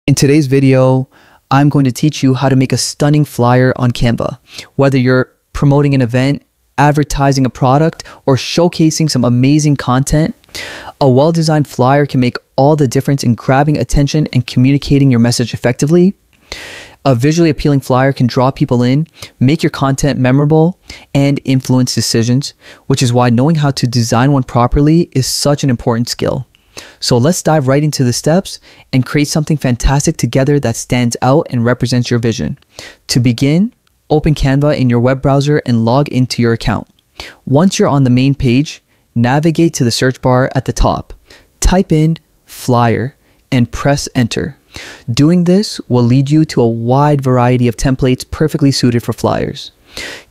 In today's video, I'm going to teach you how to make a stunning flyer on Canva. Whether you're promoting an event, advertising a product, or showcasing some amazing content, a well-designed flyer can make all the difference in grabbing attention and communicating your message effectively. A visually appealing flyer can draw people in, make your content memorable, and influence decisions, which is why knowing how to design one properly is such an important skill. So let's dive right into the steps and create something fantastic together that stands out and represents your vision. To begin, open Canva in your web browser and log into your account. Once you're on the main page, navigate to the search bar at the top. Type in flyer and press enter. Doing this will lead you to a wide variety of templates perfectly suited for flyers.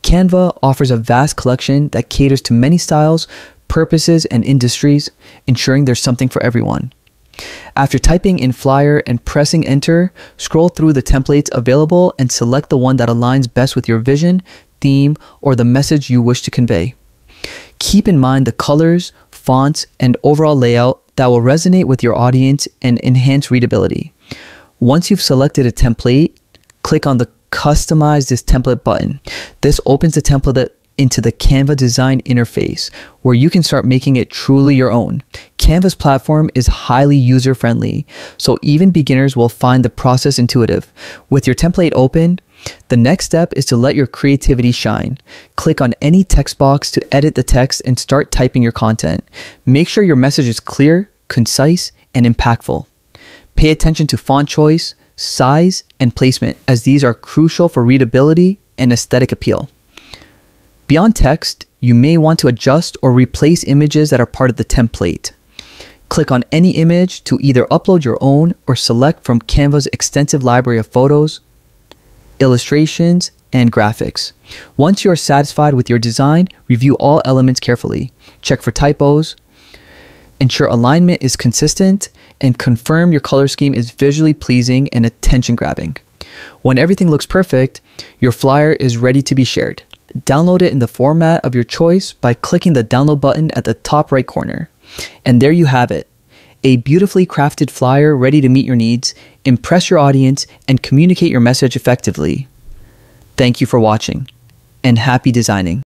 Canva offers a vast collection that caters to many styles, purposes, and industries, ensuring there's something for everyone. After typing in flyer and pressing enter, scroll through the templates available and select the one that aligns best with your vision, theme, or the message you wish to convey. Keep in mind the colors, fonts, and overall layout that will resonate with your audience and enhance readability. Once you've selected a template, click on the Customize this template button. This opens the template into the Canva design interface, where you can start making it truly your own. Canva's platform is highly user-friendly, so even beginners will find the process intuitive. With your template open, the next step is to let your creativity shine. Click on any text box to edit the text and start typing your content. Make sure your message is clear, concise, and impactful. Pay attention to font choice, size, and placement, as these are crucial for readability and aesthetic appeal. Beyond text, you may want to adjust or replace images that are part of the template. Click on any image to either upload your own or select from Canva's extensive library of photos, illustrations, and graphics. Once you are satisfied with your design, review all elements carefully. Check for typos, ensure alignment is consistent, and confirm your color scheme is visually pleasing and attention-grabbing. When everything looks perfect, your flyer is ready to be shared. Download it in the format of your choice by clicking the download button at the top right corner. And there you have it, a beautifully crafted flyer ready to meet your needs, impress your audience, and communicate your message effectively. Thank you for watching, and happy designing.